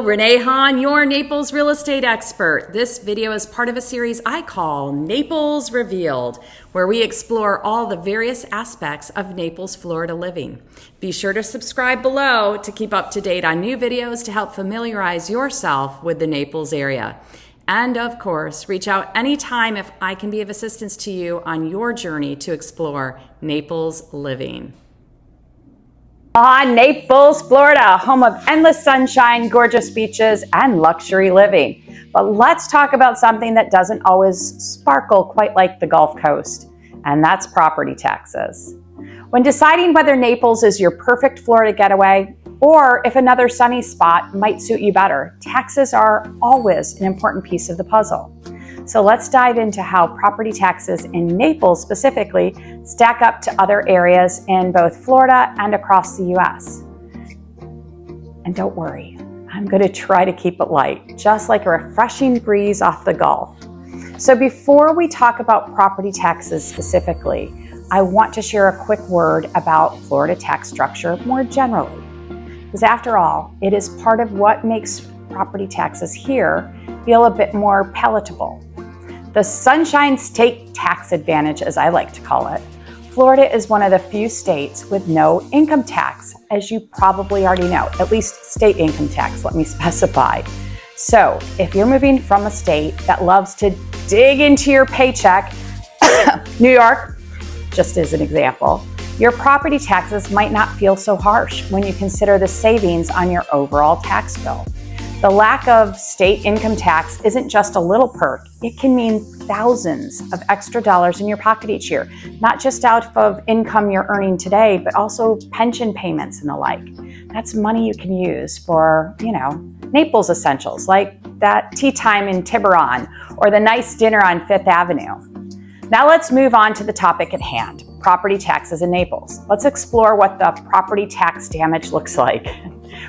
Renee Hahn, your Naples Real Estate Expert. This video is part of a series I call Naples Revealed, where we explore all the various aspects of Naples, Florida living. Be sure to subscribe below to keep up to date on new videos to help familiarize yourself with the Naples area. And of course, reach out anytime if I can be of assistance to you on your journey to explore Naples living. Naples, Florida, home of endless sunshine, gorgeous beaches, and luxury living. But let's talk about something that doesn't always sparkle quite like the Gulf Coast, and that's property taxes. When deciding whether Naples is your perfect Florida getaway, or if another sunny spot might suit you better, taxes are always an important piece of the puzzle. So let's dive into how property taxes in Naples specifically stack up to other areas in both Florida and across the US. And don't worry, I'm going to try to keep it light, just like a refreshing breeze off the Gulf. So before we talk about property taxes specifically, I want to share a quick word about Florida tax structure more generally. Because after all, it is part of what makes property taxes here feel a bit more palatable. The Sunshine State Tax Advantage, as I like to call it. Florida is one of the few states with no income tax, as you probably already know, at least state income tax, let me specify. So if you're moving from a state that loves to dig into your paycheck, New York, just as an example, your property taxes might not feel so harsh when you consider the savings on your overall tax bill. The lack of state income tax isn't just a little perk. It can mean thousands of extra dollars in your pocket each year, not just out of income you're earning today, but also pension payments and the like. That's money you can use for, Naples essentials, like that tea time in Tiburon or the nice dinner on Fifth Avenue. Now let's move on to the topic at hand, property taxes in Naples. Let's explore what the property tax damage looks like.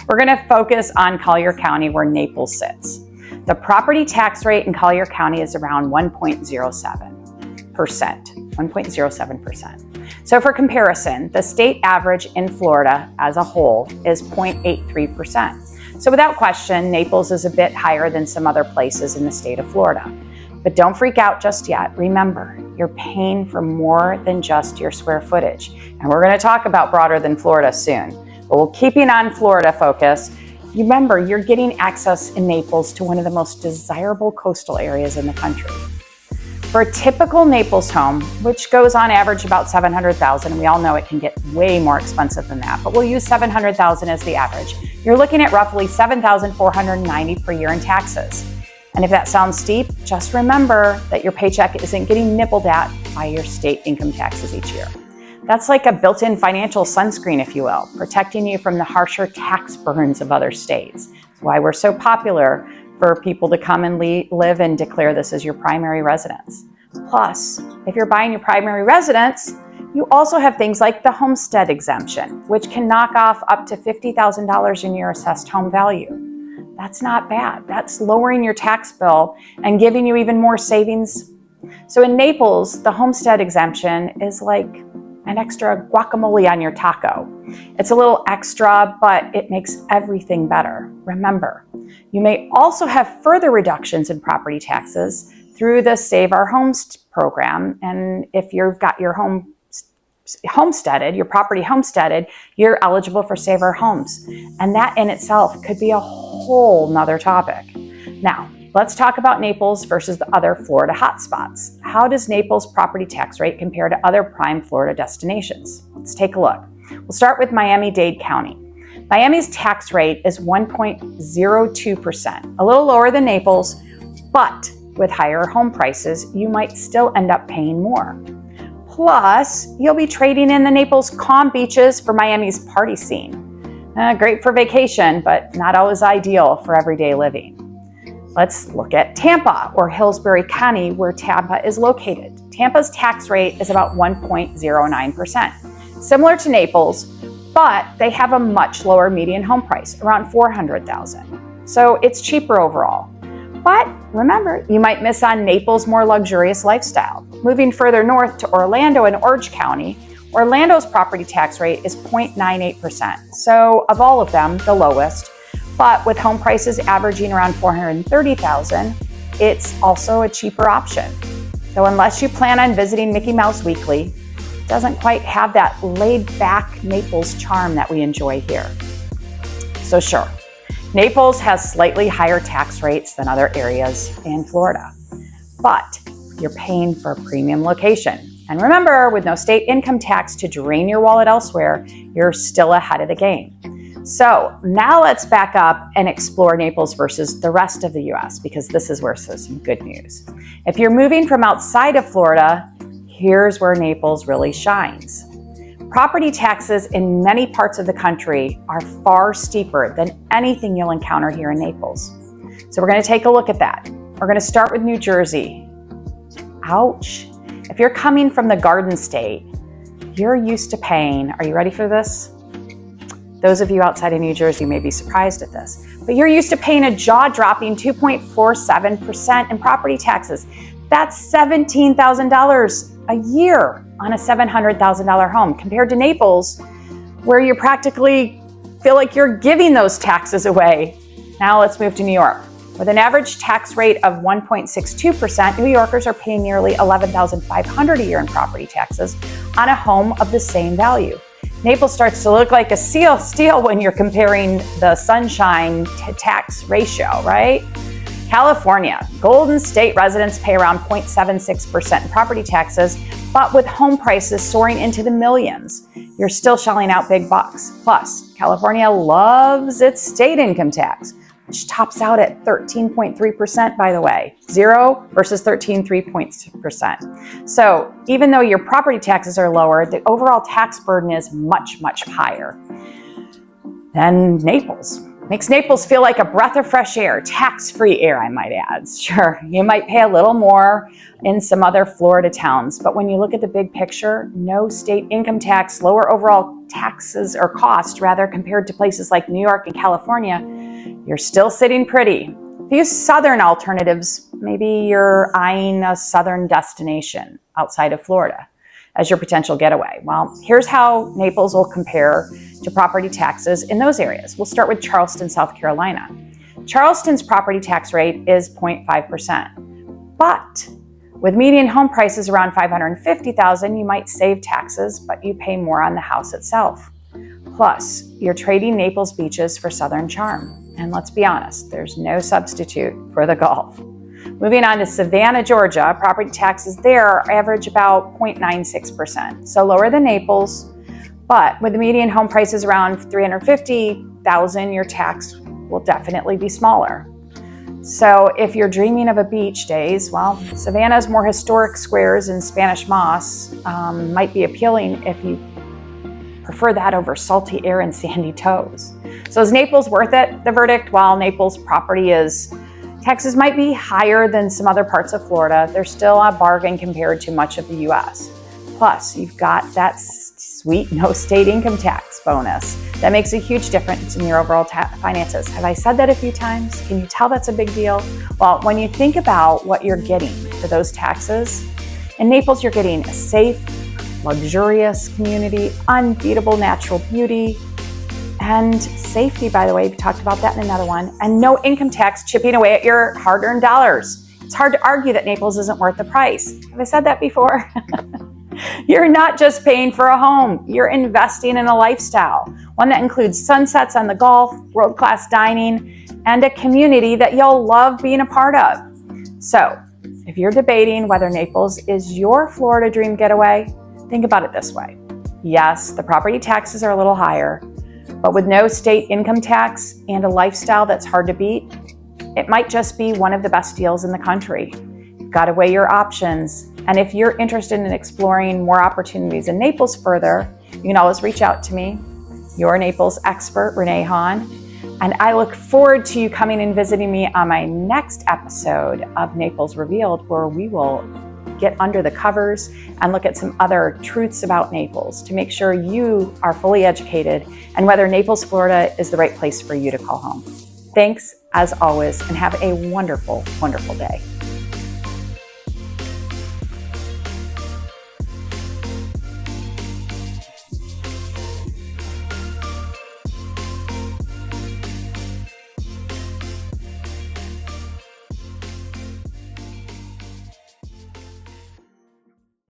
We're going to focus on Collier County, where Naples sits. The property tax rate in Collier County is around 1.07%. So for comparison, the state average in Florida as a whole is 0.83%. So without question, Naples is a bit higher than some other places in the state of Florida. But don't freak out just yet. Remember, you're paying for more than just your square footage. And we're going to talk about broader than Florida soon. But we'll keeping on Florida focus. Remember, you're getting access in Naples to one of the most desirable coastal areas in the country. For a typical Naples home, which goes on average about $700,000, and we all know it can get way more expensive than that, but we'll use $700,000 as the average. You're looking at roughly $7,490 per year in taxes. And if that sounds steep, just remember that your paycheck isn't getting nibbled at by your state income taxes each year. That's like a built-in financial sunscreen, if you will, protecting you from the harsher tax burdens of other states. That's why we're so popular for people to come and live and declare this as your primary residence. Plus, if you're buying your primary residence, you also have things like the homestead exemption, which can knock off up to $50,000 in your assessed home value. That's not bad. That's lowering your tax bill and giving you even more savings. So in Naples, the homestead exemption is like an extra guacamole on your taco. It's a little extra, but it makes everything better. Remember, you may also have further reductions in property taxes through the Save Our Homes program. And if you've got your home homesteaded, your property homesteaded, you're eligible for Save Our Homes. And that in itself could be a whole nother topic. Now, let's talk about Naples versus the other Florida hotspots. How does Naples' property tax rate compare to other prime Florida destinations? Let's take a look. We'll start with Miami-Dade County. Miami's tax rate is 1.02%, a little lower than Naples, but with higher home prices, you might still end up paying more. Plus, you'll be trading in the Naples calm beaches for Miami's party scene. Great for vacation, but not always ideal for everyday living. Let's look at Tampa, or Hillsbury County, where Tampa is located. Tampa's tax rate is about 1.09%, similar to Naples, but they have a much lower median home price, around $400,000. So it's cheaper overall. But remember, you might miss on Naples' more luxurious lifestyle. Moving further north to Orlando and Orange County, Orlando's property tax rate is 0.98%. So of all of them, the lowest. But with home prices averaging around $430,000, it's also a cheaper option. So unless you plan on visiting Mickey Mouse weekly, it doesn't quite have that laid-back Naples charm that we enjoy here. So sure, Naples has slightly higher tax rates than other areas in Florida, but you're paying for a premium location. And remember, with no state income tax to drain your wallet elsewhere, you're still ahead of the game. So now let's back up and explore Naples versus the rest of the US, because this is where there's some good news. If you're moving from outside of Florida, here's where Naples really shines. Property taxes in many parts of the country are far steeper than anything you'll encounter here in Naples. So we're going to take a look at that. We're going to start with New Jersey. Ouch. If you're coming from the Garden State, you're used to paying, are you ready for this? Those of you outside of New Jersey may be surprised at this, but you're used to paying a jaw-dropping 2.47% in property taxes. That's $17,000 a year on a $700,000 home, compared to Naples, where you practically feel like you're giving those taxes away. Now let's move to New York. With an average tax rate of 1.62%, New Yorkers are paying nearly $11,500 a year in property taxes on a home of the same value. Naples starts to look like a steel when you're comparing the sunshine to tax ratio, right? California, Golden State residents pay around 0.76% in property taxes, but with home prices soaring into the millions, you're still shelling out big bucks. Plus, California loves its state income tax, which tops out at 13.3%, by the way, 0 versus 13.3%. So even though your property taxes are lower, the overall tax burden is much, much higher than Naples. Makes Naples feel like a breath of fresh air, tax-free air, I might add. Sure, you might pay a little more in some other Florida towns, but when you look at the big picture, no state income tax, lower overall taxes or cost, rather, compared to places like New York and California, you're still sitting pretty. A few southern alternatives, maybe you're eyeing a southern destination outside of Florida as your potential getaway. Well, here's how Naples will compare to property taxes in those areas. We'll start with Charleston, South Carolina. Charleston's property tax rate is 0.5%, but with median home prices around $550,000, you might save taxes, but you pay more on the house itself. Plus, you're trading Naples beaches for southern charm. And let's be honest, there's no substitute for the golf. Moving on to Savannah, Georgia, property taxes there average about 0.96%, so lower than Naples, but with the median home prices around $350,000, your tax will definitely be smaller. So if you're dreaming of a beach days, well, Savannah's more historic squares and Spanish moss might be appealing if you prefer that over salty air and sandy toes. So is Naples worth it? The verdict, while Naples taxes might be higher than some other parts of Florida, they're still a bargain compared to much of the US. Plus, you've got that sweet no state income tax bonus. That makes a huge difference in your overall finances. Have I said that a few times? Can you tell that's a big deal? Well, when you think about what you're getting for those taxes, in Naples you're getting a safe, luxurious community, unbeatable natural beauty, and safety, by the way, we talked about that in another one, and no income tax chipping away at your hard-earned dollars. It's hard to argue that Naples isn't worth the price. Have I said that before? You're not just paying for a home, you're investing in a lifestyle, one that includes sunsets on the Gulf, world-class dining, and a community that you'll love being a part of. So, if you're debating whether Naples is your Florida dream getaway, think about it this way. Yes, the property taxes are a little higher, but with no state income tax and a lifestyle that's hard to beat, it might just be one of the best deals in the country. You've got to weigh your options. And if you're interested in exploring more opportunities in Naples further, you can always reach out to me, your Naples expert, Renee Hahn. And I look forward to you coming and visiting me on my next episode of Naples Revealed, where we will get under the covers and look at some other truths about Naples to make sure you are fully educated and whether Naples, Florida is the right place for you to call home. Thanks, as always, and have a wonderful, wonderful day.